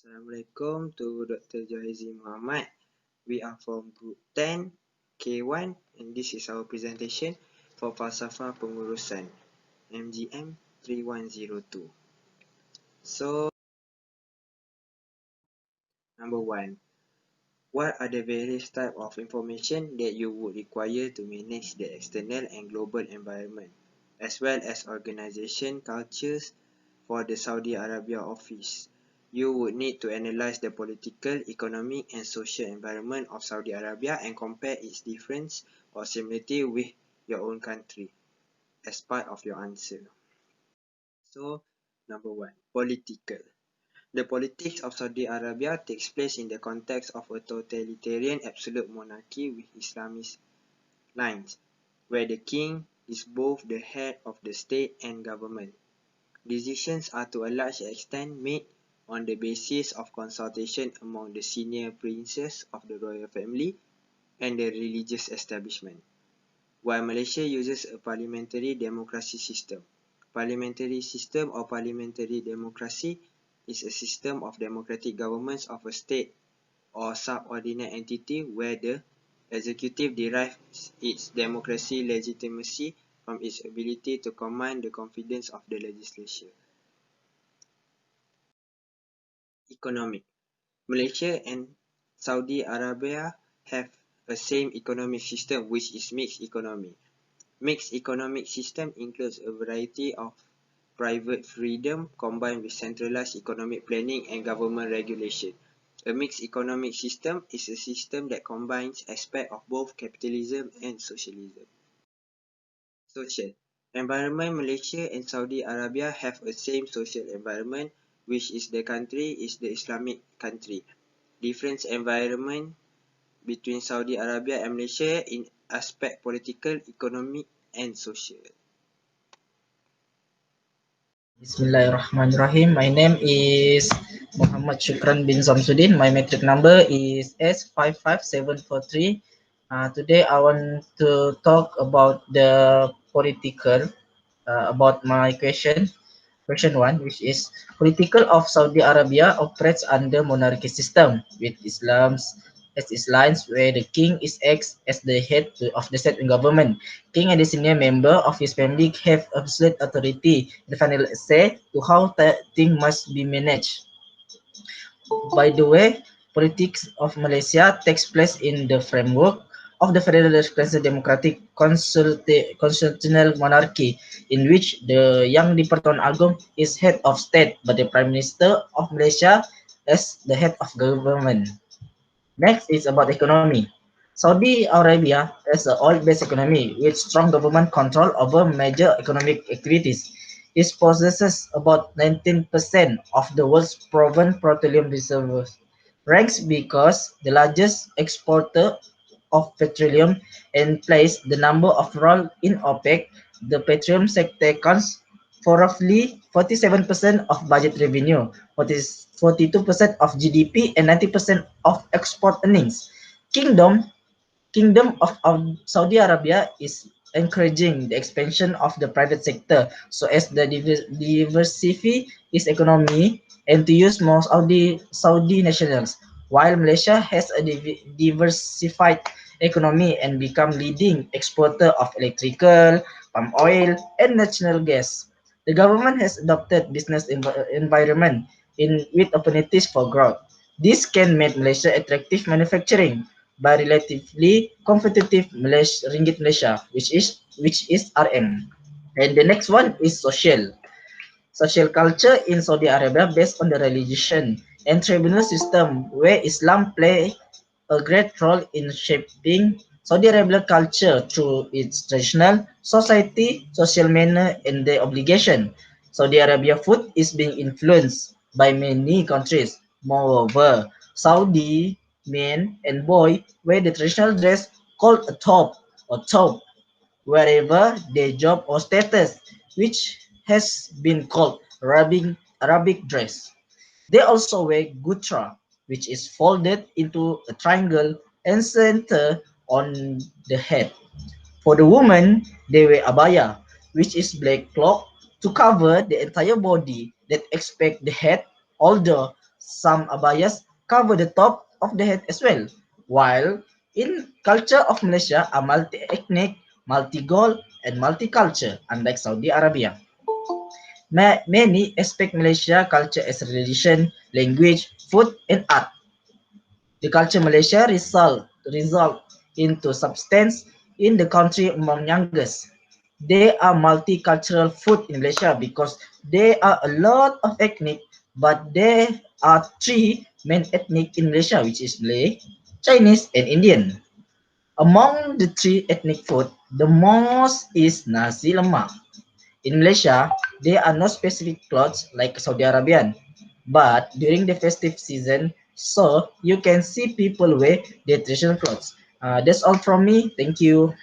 Assalamualaikum to Dr. Jahizi Muhammad. We are from Group 10, K1, and this is our presentation for Falsafah Pengurusan, MGM 3102. So, number 1. What are the various types of information that you would require to manage the external and global environment, as well as organization cultures for the Saudi Arabia office? You would need to analyze the political, economic, and social environment of Saudi Arabia and compare its difference or similarity with your own country as part of your answer. So, number 1, political. The politics of Saudi Arabia takes place in the context of a totalitarian absolute monarchy with Islamist lines, where the king is both the head of the state and government. Decisions are to a large extent made on the basis of consultation among the senior princes of the royal family and the religious establishment, while Malaysia uses a parliamentary democracy system. Parliamentary system or parliamentary democracy is a system of democratic governments of a state or subordinate entity where the executive derives its democracy legitimacy from its ability to command the confidence of the legislature. Economic. Malaysia and Saudi Arabia have a same economic system, which is mixed economy. Mixed economic system includes a variety of private freedom combined with centralized economic planning and government regulation. A mixed economic system is a system that combines aspects of both capitalism and socialism. Social. Environment. Malaysia and Saudi Arabia have a same social environment, which is the country is the Islamic country. Different environment between Saudi Arabia and Malaysia in aspect political, economic and social. Bismillahirrahmanirrahim. My name is Muhammad Shukran bin Zamsuddin. My metric number is S55743. Today I want to talk about the political, about my question 1, which is political of Saudi Arabia operates under monarchy system with Islam's as its lines where the king is acts as the head of the state and government. King and the senior member of his family have absolute authority and final say to how things must be managed. By the way, politics of Malaysia takes place in the framework of the Federal Democratic Constitutional Monarchy, in which the Yang di-Pertuan Agong is head of state, but the Prime Minister of Malaysia as the head of government. Next is about economy. Saudi Arabia has an oil-based economy with strong government control over major economic activities. It possesses about 19% of the world's proven petroleum reserves, ranks because the largest exporter of petroleum and plays the number of role in OPEC. The petroleum sector accounts for roughly 47% of budget revenue, what is 42% of GDP and 90% of export earnings. Kingdom of Saudi Arabia is encouraging the expansion of the private sector so as the diversify its economy and to use more Saudi nationals, while Malaysia has a diversified economy and become leading exporter of electrical, palm oil, and natural gas. The government has adopted business environment with opportunities for growth. This can make Malaysia attractive manufacturing by relatively competitive ringgit Malaysia, which is RM. And the next one is social. Social culture in Saudi Arabia based on the religion and tribunal system where Islam play a great role in shaping Saudi Arabia culture through its traditional society, social manner, and their obligation. Saudi Arabia food is being influenced by many countries. Moreover, Saudi men and boy wear the traditional dress called a top or top wherever their job or status, which has been called Arabic dress. They also wear gutra, which is folded into a triangle and center on the head. For the woman, they wear abaya, which is black cloth to cover the entire body that expect the head, although Some abayas cover the top of the head as well, while in culture of Malaysia are multi-ethnic, multi-goal, and multicultural, unlike Saudi Arabia. Many expect Malaysia culture as religion, language, food, and art. The culture Malaysia result into substance in the country among youngest. They are multicultural food in Malaysia because there are a lot of ethnic, but there are three main ethnic in Malaysia, which is Malay, Chinese, and Indian. Among the three ethnic food, the most is nasi lemak. In Malaysia, there are no specific clothes like Saudi Arabian, but during the festive season, so you can see people wear their traditional clothes. That's all from me. Thank you.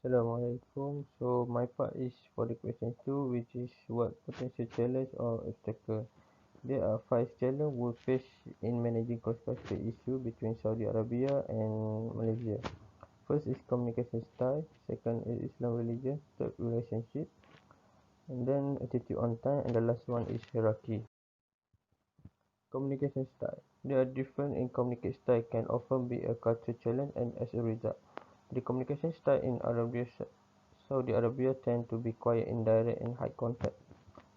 Assalamualaikum. So my part is for the question 2, which is what potential challenge or obstacle. There are 5 challenges we face in managing cross-cultural issue between Saudi Arabia and Malaysia. First is communication style, second is Islam religion, third relationship, and then attitude on time, and the last one is hierarchy. Communication style. There are different in communication style can often be a cultural challenge, and as a result, the communication style in Saudi Arabia tend to be quiet, indirect, and high contact.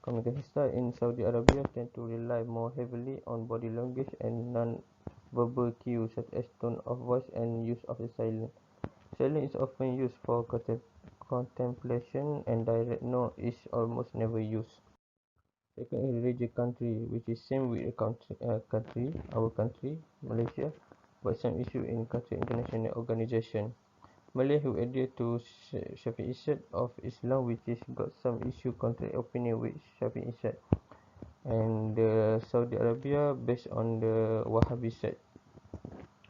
Communication style in Saudi Arabia tend to rely more heavily on body language and non-verbal cues such as tone of voice and use of the silence. Silence is often used for contemplation, and direct no is almost never used. Second is religious country, which is same with our country, Malaysia, but some issue in country international organization. Malay who adhere to Shafi'i sect of Islam, which is got some issue contrary opinion with Shafi'i sect, and the Saudi Arabia based on the Wahhabi sect.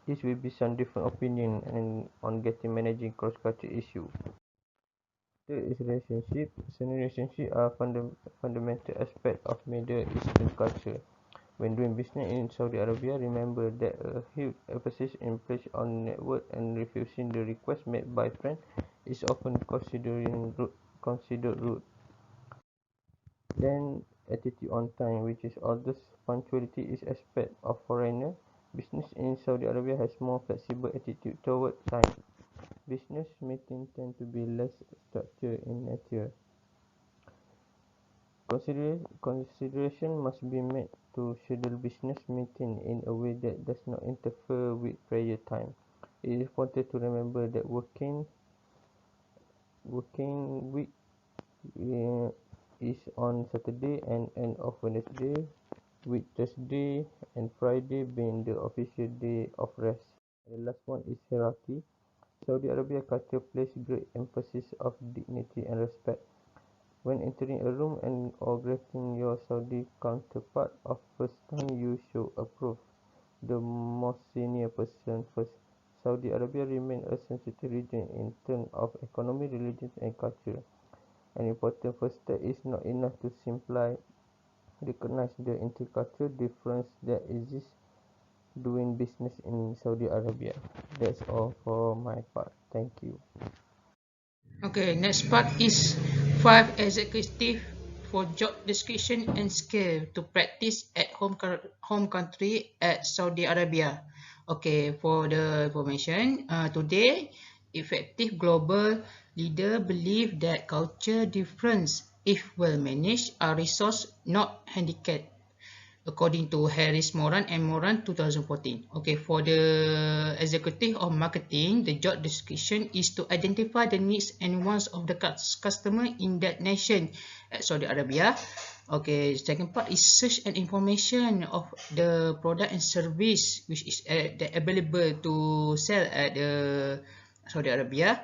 This will be some different opinion and on getting managing cross-cultural issue. Third is relationship. Some relationships are fundamental aspect of Middle Eastern culture. When doing business in Saudi Arabia, remember that a huge emphasis is placed on network, and refusing the request made by friends is often considered rude. Then attitude on time, which is although punctuality is aspect of foreigner, business in Saudi Arabia has more flexible attitude toward time. Business meetings tend to be less structured in nature. Consideration must be made to schedule business meeting in a way that does not interfere with prayer time. It is important to remember that working week is on Saturday and end of Wednesday, with Thursday and Friday being the official day of rest. The last one is hierarchy. Saudi Arabia culture places great emphasis of dignity and respect. When entering a room and or greeting your Saudi counterpart of first time, you show approve the most senior person first. Saudi Arabia remains a sensitive region in terms of economy, religion, and culture. An important first step is not enough to simply recognize the intercultural difference that exists doing business in Saudi Arabia. That's all for my part. Thank you. Okay, next part is 5 executive for job description and skill to practice at home country at Saudi Arabia. Okay, for the information, today, effective global leader believe that culture difference, if well managed, are resource not handicap according to Harris Moran and Moran 2014. Okay, for the executive of marketing, the job description is to identify the needs and wants of the customer in that nation at Saudi Arabia. Okay, second part is search and information of the product and service which is available to sell at the Saudi Arabia.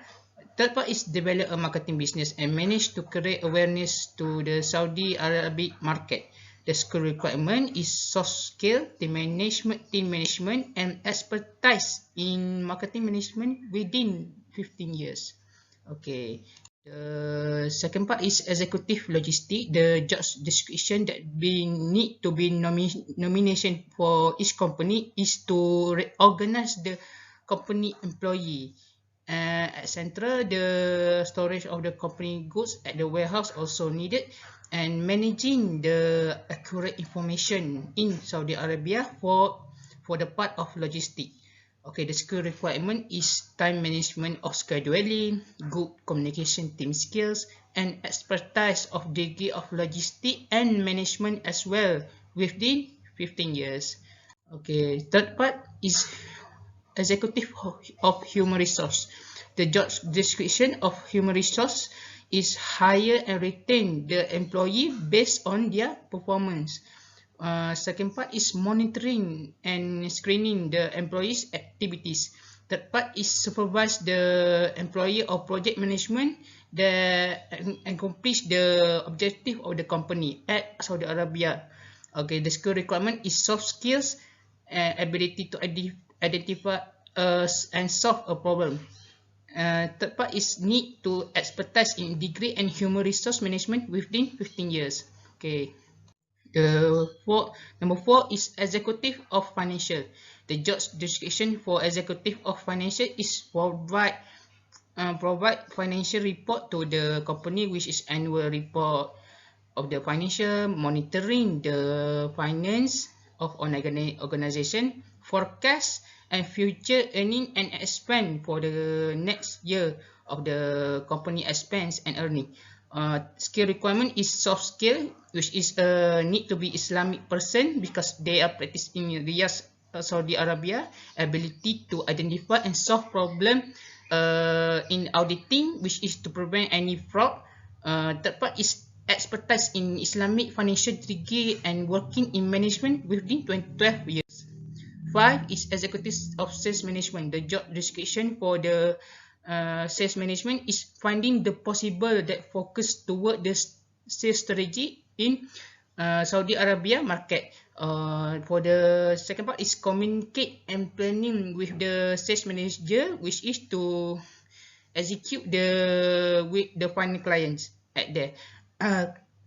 Third part is develop a marketing business and manage to create awareness to the Saudi Arabic market. The skill requirement is soft skill, team management, and expertise in marketing management within 15 years. Okay. The second part is executive logistic. The job description that need to be nomination for each company is to organize the company employee. At Central, the storage of the company goods at the warehouse also needed. and managing the accurate information in Saudi Arabia for the part of logistics. Okay, the skill requirement is time management of scheduling, good communication team skills, and expertise of degree of logistics and management as well within 15 years. Okay, third part is executive of human resource. The job description of human resource is hire and retain the employee based on their performance. Second part is monitoring and screening the employees' activities. Third part is supervise the employee or project management that accomplish the objective of the company at Saudi Arabia. Okay, the skill requirement is soft skills and ability to identify and solve a problem. Third part is need to expertise in degree and human resource management within 15 years. Okay. Number four is executive of financial. The job description for executive of financial is provide financial report to the company, which is annual report of the financial, monitoring the finance of organization, forecast and future earning and expense for the next year of the company expense and earning. Skill requirement is soft skill, which is need to be Islamic person because they are practiced in Riyadh, Saudi Arabia. Ability to identify and solve problem in auditing, which is to prevent any fraud. Third part is expertise in Islamic financial degree and working in management within 12 years. Five is executive of sales management. The job description for the sales management is finding the possible that focus toward the sales strategy in Saudi Arabia market. For the second part is communicate and planning with the sales manager, which is to execute with the final clients at there.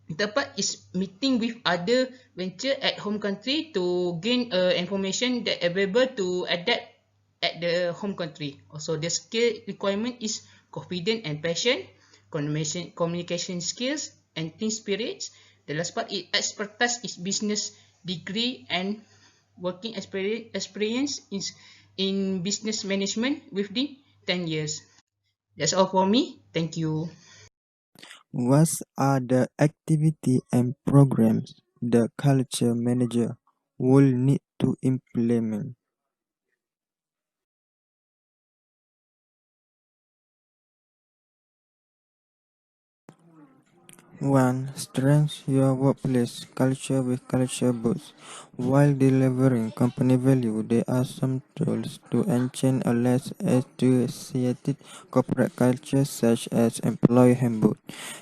The part is meeting with other venture at home country to gain information that available to adapt at the home country. Also, the skill requirement is confidence and passion, communication skills, and team spirits. The last part is expertise is business degree and working experience is in business management within 10 years. That's all for me. Thank you. What are the activity and programs the culture manager will need to implement? 1. Strengthen your workplace culture with culture boosts. While delivering company value, there are some tools to enhance a less associated corporate culture, such as employee handbook.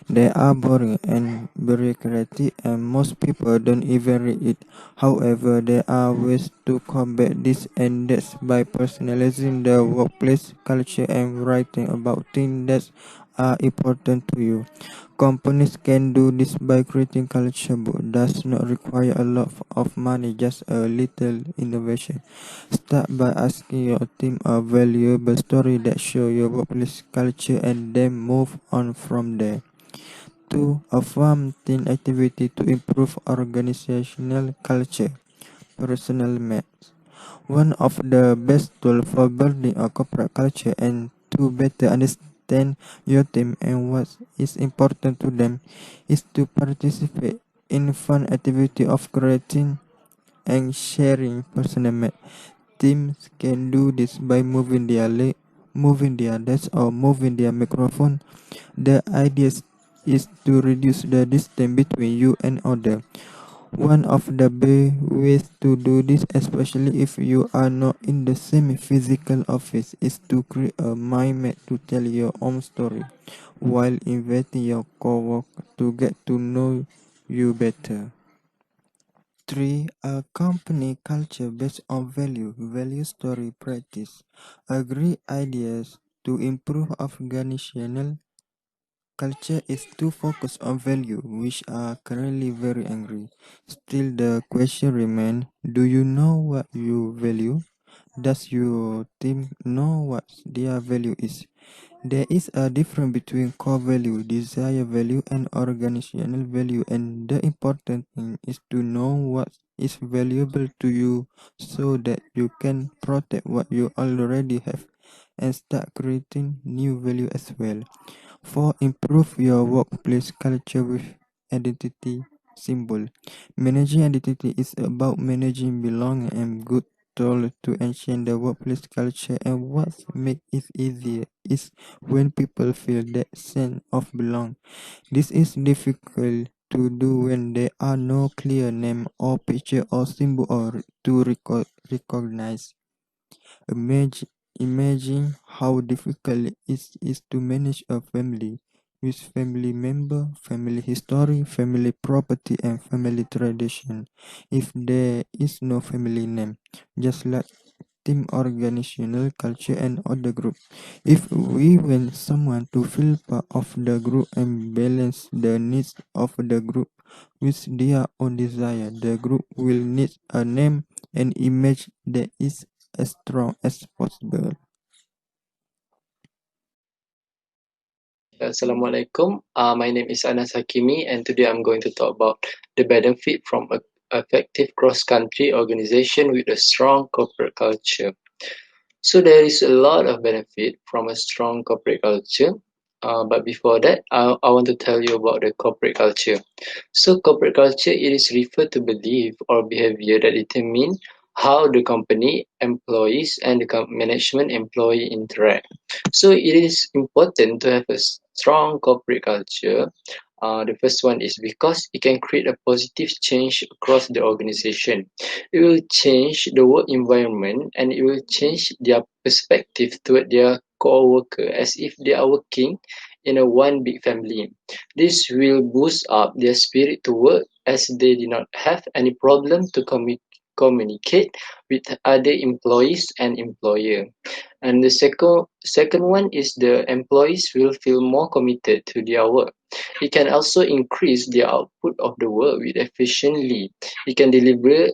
They are boring and bureaucratic, and most people don't even read it. However, there are ways to combat this, and that's by personalizing the workplace culture and writing about things that are important to you. Companies can do this by creating culture book. Does not require a lot of money, just a little innovation. Start by asking your team a valuable story that show your workplace culture and then move on from there. 2. A fun team activity to improve organizational culture. Personal maps. One of the best tools for building a corporate culture and to better understand your team and what is important to them is to participate in fun activity of creating and sharing personal map. Teams can do this by moving their desk or moving their microphone. The idea is to reduce the distance between you and other. One of the best ways to do this, especially if you are not in the same physical office, is to create a mind map to tell your own story while inviting your coworker to get to know you better. 3. A company culture based on value story practice. Agree ideas to improve organizational culture is too focused on value, which are currently very angry. Still, the question remains: do you know what you value? Does your team know what their value is? There is a difference between core value, desire value, and organizational value, and the important thing is to know what is valuable to you so that you can protect what you already have and start creating new value as well. For improve your workplace culture with identity symbol. Managing identity is about managing belonging and good tool to ensure the workplace culture, and what makes it easier is when people feel that sense of belong. This is difficult to do when there are no clear name or picture or symbol or to recognize. Imagine how difficult it is to manage a family with family member, family history, family property, and family tradition. If there is no family name, just like team organizational culture and other group. If we want someone to feel part of the group and balance the needs of the group with their own desire, the group will need a name and image that is as strong as possible. Assalamualaikum. My name is Anas Hakimi, and today I'm going to talk about the benefit from a effective cross-country organization with a strong corporate culture. So there is a lot of benefit from a strong corporate culture. But before that, I want to tell you about the corporate culture. So corporate culture, it is referred to belief or behavior that determine how the company, employees, and the management employee interact. So it is important to have a strong corporate culture. The first one is because it can create a positive change across the organization. It will change the work environment and it will change their perspective toward their co-worker as if they are working in a one big family. This will boost up their spirit to work as they do not have any problem to communicate with other employees and employer. And the second one is the employees will feel more committed to their work. It can also increase the output of the work with efficiently. It can deliver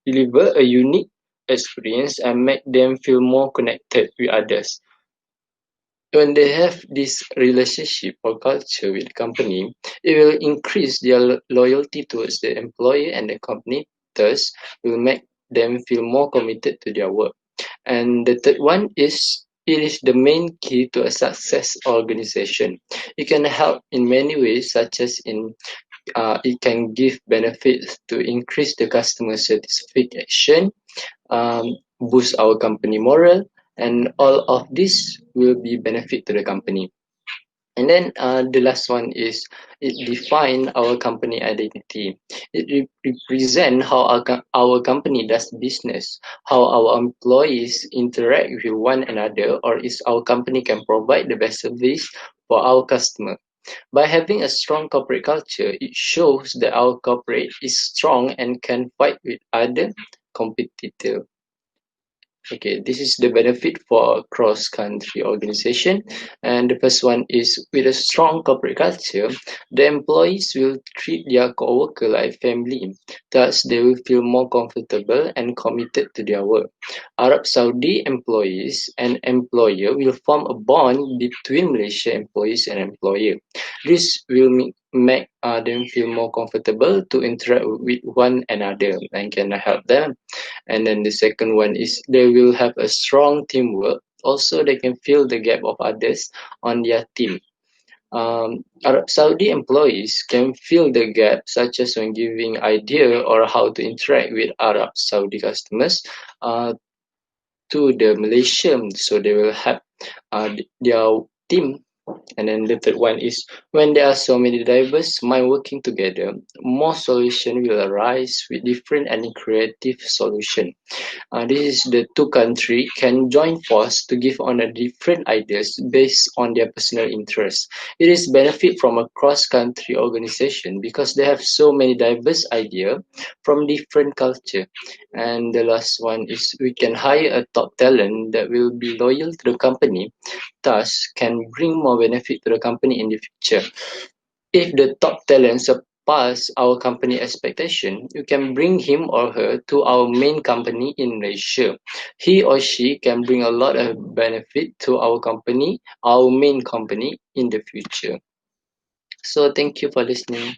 a unique experience and make them feel more connected with others. When they have this relationship or culture with the company, it will increase their loyalty towards the employer and the company, thus will make them feel more committed to their work. And the third one is it is the main key to a success organization. It can help in many ways, such as it can give benefits to increase the customer satisfaction, boost our company morale, and all of this will be benefit to the company. And then the last one is it define our company identity. It represent how our company does business, how our employees interact with one another, or is our company can provide the best service for our customer. By having a strong corporate culture, it shows that our corporate is strong and can fight with other competitors. Okay, this is the benefit for a cross-country organization. And the first one is with a strong corporate culture, the employees will treat their co-worker like family. Thus, they will feel more comfortable and committed to their work. Arab Saudi employees and employer will form a bond between Malaysia employees and employer. This will make them feel more comfortable to interact with one another and can help them. And then the second one is they will have a strong teamwork. Also, they can fill the gap of others on their team. Arab Saudi employees can fill the gap, such as when giving idea or how to interact with Arab Saudi customers to the Malaysian, so they will have their team. And then the third one is when there are so many diverse mind working together, more solution will arise with different and creative solution. This is the two country can join force to give on a different ideas based on their personal interests. It is benefit from a cross-country organization because they have so many diverse idea from different culture. And the last one is we can hire a top talent that will be loyal to the company, thus can bring more benefit to the company in the future. If the top talent pass our company expectation, you can bring him or her to our main company in Malaysia. He or she can bring a lot of benefit to our main company in the future. So thank you for listening.